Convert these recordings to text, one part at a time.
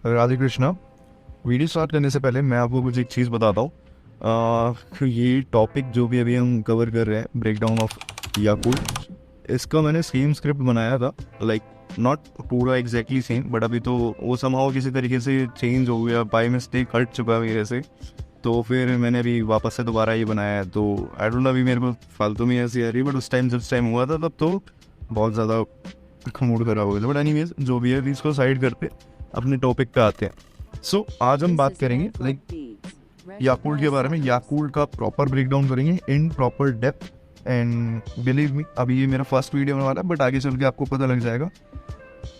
Radhe Krishna. Video start करने से पहले मैं आपको कुछ एक चीज़ बताता हूँ। ये टॉपिक जो भी अभी हम कवर कर रहे हैं, ब्रेकडाउन ऑफ याकूल्ट, इसका मैंने सेम स्क्रिप्ट बनाया था, लाइक नॉट पूरा एग्जैक्टली सेम, बट अभी तो वो समहाउ किसी तरीके से चेंज हो गया, बाय मिस्टेक हट चुका है मेरे से। तो फिर मैंने अभी वापस से दोबारा ये बनाया है। तो आई डोंट नो, अभी मेरे को फालतू में ऐसी आ रही है, बट उस टाइम जब टाइम हुआ था तब तो बहुत ज़्यादा मूड खराब हो गया था। बट एनीवेज, जो भी है अभी इसको साइड करते अपने टॉपिक पे आते हैं। सो आज हम बात करेंगे लाइक याकूल्ट के बारे में। याकूल्ट का प्रॉपर ब्रेकडाउन करेंगे in proper depth, and believe me, अभी ये मेरा फर्स्ट वीडियो होने वाला है, बट आगे चल के आपको पता लग जाएगा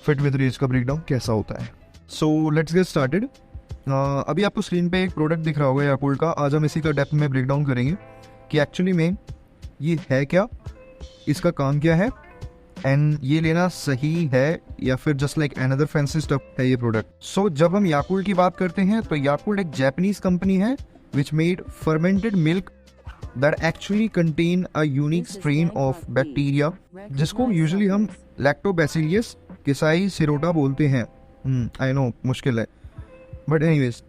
फिट विद रेज का ब्रेकडाउन कैसा होता है। So let's get started. अभी आपको स्क्रीन पे एक प्रोडक्ट दिख रहा होगा याकूल्ट का। आज हम इसी का डेप्थ में ब्रेकडाउन करेंगे कि एक्चुअली में ये है क्या, इसका काम क्या है, एंड ये लेना सही है या फिर just like another fancy stuff है ये प्रोडक्ट। सो जब हम याकूल्ट की बात करते हैं तो याकूल्ट एक जापानीज कंपनी है which made fermented milk that actually contain a unique strain of bacteria जिसको यूजुअली हम लैक्टोबैसिलियस केसाई सिरोटा बोलते हैं। आई नो मुश्किल है, बट एनीवेज,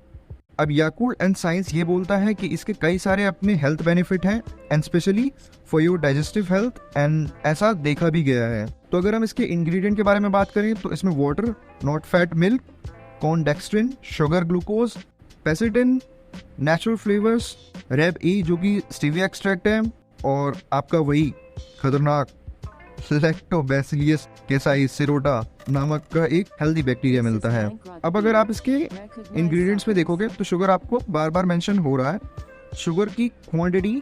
अब याकूल्ट एंड साइंस ये बोलता है कि इसके कई सारे अपने हेल्थ बेनिफिट हैं, and specially for your digestive health, and ऐसा देखा भी गया है। तो अगर हम इसके इंग्रेडिएंट के बारे में बात करें तो इसमें water, not fat milk, corn dextrin, sugar glucose, pectin, natural flavours, reb E जो कि स्टीविया एक्सट्रैक्ट है, और आपका वही खतरनाक लैक्टोबैसिलियस केसाई सिरोटा नामक का एक हेल्दी बैक्टीरिया मिलता है। अब अगर आप इसके इंग्रेडिएंट्स में देखोगे तो शुगर आपको बार बार मेंशन हो रहा है। शुगर की क्वांटिटी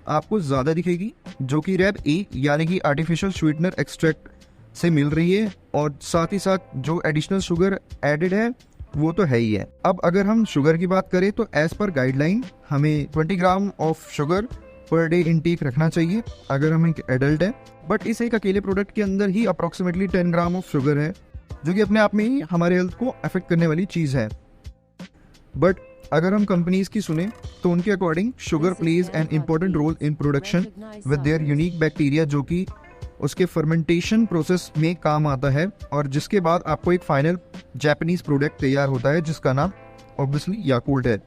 आपको ज़्यादा दिखेगी जो कि रेब ए यानी कि आर्टिफिशियल स्वीटनर एक्सट्रैक्ट से मिल रही है, और साथ ही साथ जो एडिशनल शुगर एडेड है वो तो है ही है। अब अगर हम शुगर की बात करें तो एज पर गाइडलाइन हमें 20 gram of sugar per day intake रखना चाहिए अगर हम एक एडल्ट है। बट इस एक अकेले प्रोडक्ट के अंदर ही अप्रोक्सीमेटली 10 ग्राम ऑफ शुगर है, जो कि अपने आप में ही हमारे हेल्थ को अफेक्ट करने वाली चीज़ है। बट अगर हम कंपनीज की सुने तो उनके according sugar plays an important role in production with their unique bacteria, जो कि उसके फर्मेंटेशन प्रोसेस में काम आता है, और जिसके बाद आपको एक फाइनल जापानीज प्रोडक्ट तैयार होता है जिसका नाम ऑब्वियसली याकूल्ट है।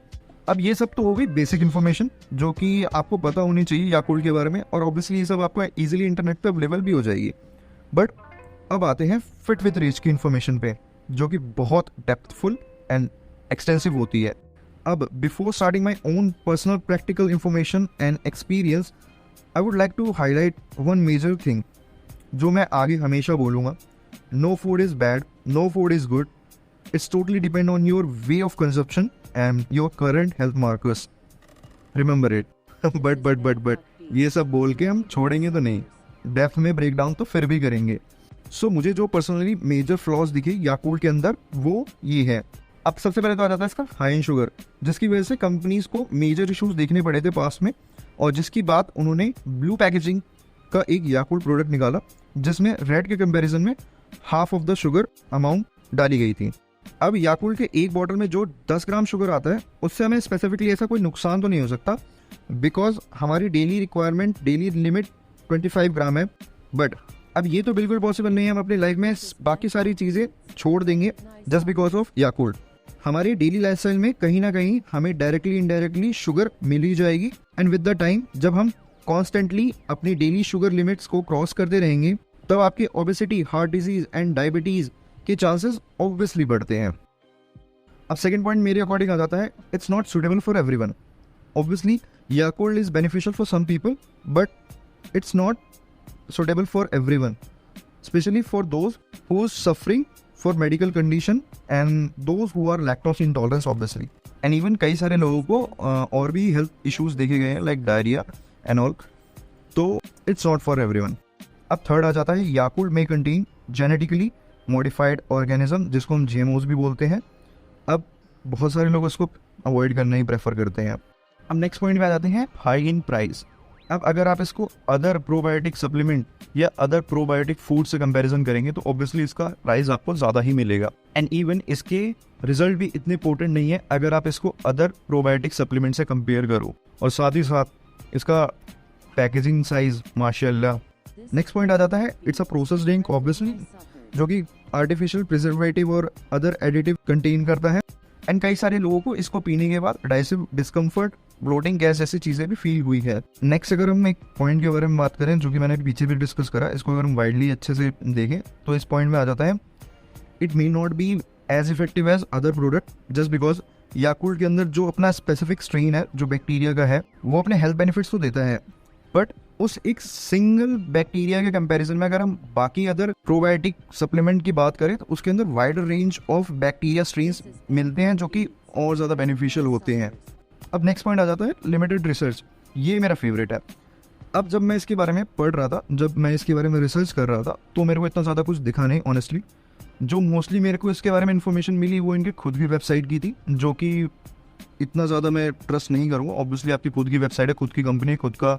अब ये सब तो हो गई बेसिक इन्फॉर्मेशन जो कि आपको पता होनी चाहिए याकूल्ट के बारे में, और ऑब्वियसली ये सब आपको इजीली इंटरनेट पे अवेलेबल भी हो जाएगी। बट अब आते हैं फिट विद रेज की इन्फॉर्मेशन पे, जो कि बहुत डेप्थफुल एंड एक्सटेंसिव होती है। अब before starting my own personal practical information and experience, I would like to highlight one major thing जो मैं आगे हमेशा बोलूँगा। No food is bad, no food is good, it's totally depend on your way of consumption and your current health markers. Remember it. but ये सब बोल के हम छोड़ेंगे तो नहीं, डेप्थ में ब्रेकडाउन तो फिर भी करेंगे। सो मुझे जो पर्सनली मेजर फ्लॉज दिखे याकूल्ट के अंदर वो ये है। अब सबसे पहले तो आ जाता है इसका हाई इन शुगर, जिसकी वजह से कंपनीज को मेजर इश्यूज देखने पड़े थे पास में, और जिसकी बात उन्होंने ब्लू पैकेजिंग का एक याकूल्ट प्रोडक्ट निकाला जिसमें रेड के कंपैरिजन में half of the sugar amount डाली गई थी। अब याकूल्ट के एक बॉटल में जो 10 ग्राम शुगर आता है उससे हमें स्पेसिफिकली ऐसा कोई नुकसान तो नहीं हो सकता, बिकॉज हमारी डेली रिक्वायरमेंट, डेली लिमिट 25 ग्राम है। बट अब ये तो बिल्कुल पॉसिबल नहीं है हम अपनी लाइफ में बाकी सारी चीज़ें छोड़ देंगे जस्ट बिकॉज ऑफ याकूल्ट। हमारी डेली लाइफस्टाइल में कहीं ना कहीं हमें डायरेक्टली इनडायरेक्टली शुगर मिल ही जाएगी, एंड विद द टाइम जब हम कॉन्स्टेंटली अपनी डेली शुगर लिमिट्स को क्रॉस करते रहेंगे तब आपकी obesity, heart disease and diabetes के चांसेस ऑब्वियसली बढ़ते हैं। अब सेकंड पॉइंट मेरे अकॉर्डिंग आ जाता है, it's not suitable for everyone. Obviously Yakult is beneficial for some people, but it's not suitable for everyone, specially for those who are suffering for medical condition and those who are lactose intolerance obviously, and even कई सारे लोगों को और भी health issues देखे गए हैं like diarrhoea and all, तो इट्स नॉट फॉर एवरीवन। अब थर्ड आ जाता है, याकूल्ट में कंटेन जेनेटिकली मॉडिफाइड ऑर्गेनिज्म जिसको हम GMOs भी बोलते हैं। अब बहुत सारे लोग उसको अवॉइड करना ही प्रेफर करते हैं। अब नेक्स्ट पॉइंट में आ जाते हैं हाई इन प्राइस। अब अगर आप इसको अदर प्रोबायोटिक सप्लीमेंट या अदर प्रोबायोटिक फूड से कंपैरिजन करेंगे तो ऑब्वियसली इसका प्राइस आपको ज़्यादा ही मिलेगा, एंड इवन इसके रिजल्ट भी इतने पोटेंट नहीं है अगर आप इसको अदर प्रोबायोटिक सप्लीमेंट से कंपेयर करो, और साथ ही साथ इसका पैकेजिंग साइज माशाल्लाह। नेक्स्ट पॉइंट आ जाता है, it's a processed drink. Obviously जो कि आर्टिफिशियल प्रिजर्वेटिव और अदर एडिटिव कंटेन करता है। एंड कई सारे लोगों को इसको पीने के बाद डाइजेस्टिव डिस्कम्फर्ट, ब्लोटिंग, गैस जैसी चीज़ें भी फील हुई है। नेक्स्ट अगर हम एक पॉइंट के बारे में बात करें जो कि मैंने पीछे भी डिस्कस करा, इसको अगर हम वाइडली अच्छे से देखें तो इस पॉइंट में आ जाता है, it may not be as effective as other product just because Yakult के अंदर जो अपना स्पेसिफिक स्ट्रेन है जो बैक्टीरिया का है वो अपने हेल्थ बेनिफिट्स तो देता है, बट उस एक सिंगल बैक्टीरिया के कंपैरिजन में अगर हम बाकी अदर प्रोबायोटिक सप्लीमेंट की बात करें तो उसके अंदर wider range of bacteria strains मिलते हैं जो कि और ज़्यादा बेनिफिशियल होते हैं। अब नेक्स्ट पॉइंट आ जाता है लिमिटेड रिसर्च। ये मेरा फेवरेट है। अब जब मैं इसके बारे में पढ़ रहा था, जब मैं इसके बारे में रिसर्च कर रहा था, तो मेरे को इतना ज़्यादा कुछ दिखा नहीं ऑनेस्टली। जो मोस्टली मेरे को इसके बारे में इन्फॉर्मेशन मिली वो इनके खुद की वेबसाइट की थी, जो कि इतना ज़्यादा मैं ट्रस्ट नहीं करूँगा। ऑब्वियसली आपकी खुद की वेबसाइट है, खुद की कंपनी, खुद का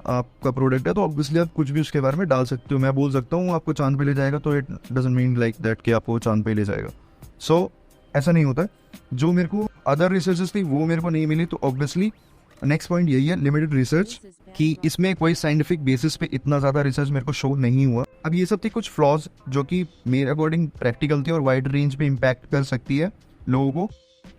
आपका प्रोडक्ट है, तो ऑब्वियसली आप कुछ भी उसके बारे में डाल सकते हो। मैं बोल सकता हूँ आपको चांद पे ले जाएगा, तो it doesn't mean like that कि आपको चांद पे ले जाएगा। सो ऐसा नहीं होता। जो मेरे को अदर रिसर्चेस थी वो मेरे को नहीं मिली, तो ऑब्वियसली नेक्स्ट पॉइंट यही है, लिमिटेड रिसर्च, कि इसमें कोई साइंटिफिक बेसिस पे इतना ज़्यादा रिसर्च मेरे को शो नहीं हुआ। अब ये सब थी कुछ फ्लॉज जो कि मेरे अकॉर्डिंग प्रैक्टिकल थी और वाइड रेंज पे इम्पैक्ट कर सकती है लोगों को।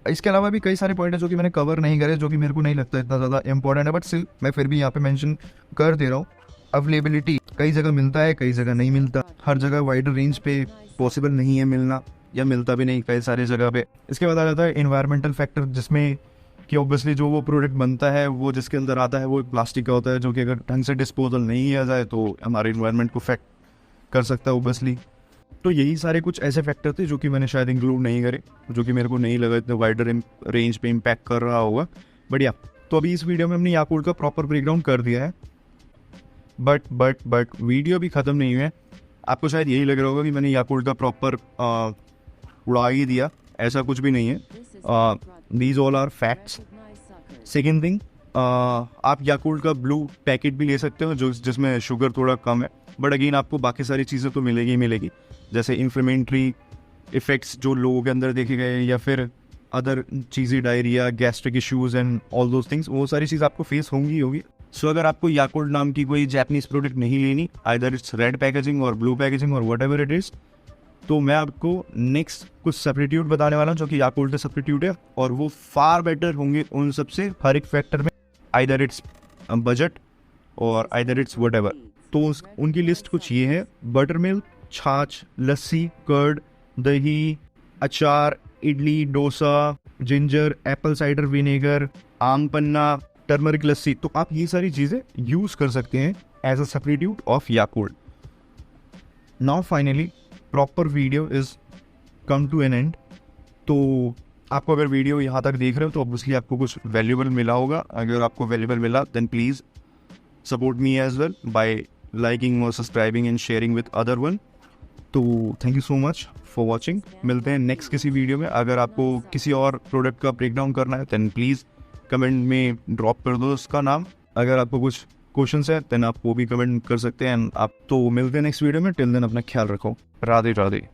इसके अलावा भी कई सारे पॉइंट है जो कि मैंने कवर नहीं करे, जो कि मेरे को नहीं लगता इतना ज़्यादा इंपॉर्टेंट है, बट स्टिल मैं फिर भी यहाँ पे मेंशन कर दे रहा हूँ। अवेलेबिलिटी कई जगह मिलता है, कई जगह नहीं मिलता। हर जगह वाइड रेंज पे पॉसिबल नहीं है मिलना, या मिलता भी नहीं कई सारी जगह पे। इसके बाद आ जाता है इन्वायरमेंटल फैक्टर, जिसमें कि ऑब्वियसली जो वो प्रोडक्ट बनता है वो जिसके अंदर आता है वो प्लास्टिक का होता है, जो कि अगर ढंग से डिस्पोजल नहीं किया जाए तो हमारे इन्वायरमेंट को इफेक्ट कर सकता है ऑब्वियसली। तो यही सारे कुछ ऐसे फैक्टर थे जो कि मैंने शायद इंक्लूड नहीं करे, जो कि मेरे को नहीं लगा इतने वाइडर रेंज पे इम्पैक्ट कर रहा होगा। बढ़िया, तो अभी इस वीडियो में हमने याकुल्ट का प्रॉपर ब्रेकडाउन कर दिया है, बट वीडियो भी ख़त्म नहीं हुई है। आपको शायद यही लग रहा होगा कि मैंने याकुल्ट का प्रॉपर उड़ा ही दिया, ऐसा कुछ भी नहीं है। These all are facts. Second thing, आप याकुल्ट का ब्लू पैकेट भी ले सकते हो जो जिसमें शुगर थोड़ा कम है, बट अगेन आपको बाकी सारी चीज़ें तो मिलेगी ही मिलेगी, जैसे इन्फ्लेमेटरी इफ़ेक्ट्स जो लोगों के अंदर देखे गए, या फिर अदर चीज़ें, diarrhoea, gastric issues and all those things, वो सारी चीज़ आपको फेस होंगी। सो अगर आपको याकुल्ट नाम की कोई जैपनीज प्रोडक्ट नहीं लेनी, आइदर इट्स रेड पैकेजिंग और ब्लू पैकेजिंग और वट एवर इट इज़, तो मैं आपको नेक्स्ट कुछ सब्स्टिट्यूट बताने वाला हूँ जो कि याकुल्ट का सब्स्टिट्यूट है, और वो फार बेटर होंगे उन सबसे हर एक फैक्टर में, आइदर इट्स बजट और आइदर इट्स वट एवर। तो उनकी लिस्ट कुछ ये है: बटर मिल्क, छाछ, लस्सी, कर्ड, दही, अचार, idli, dosa, ginger, Apple cider vinegar, आम पन्ना, टर्मरिक लस्सी। तो आप ये सारी चीज़ें यूज़ कर सकते हैं as a substitute of Yakult. Now finally proper video is come to an end. तो आपको अगर वीडियो यहाँ तक देख रहे हो तो ऑब्वियसली आपको कुछ वैल्यूबल मिला होगा। अगर आपको वैल्यूबल मिला then please support me as well by liking और subscribing and sharing with other one. तो thank you so much for watching. मिलते हैं नेक्स्ट किसी वीडियो में। अगर आपको किसी और प्रोडक्ट का ब्रेकडाउन करना है देन प्लीज़ कमेंट में ड्रॉप कर दो उसका नाम। अगर आपको कुछ क्वेश्चंस है देन आप वो भी कमेंट कर सकते हैं। आप तो मिलते हैं नेक्स्ट वीडियो में। टिल देन अपना ख्याल रखो। राधे राधे।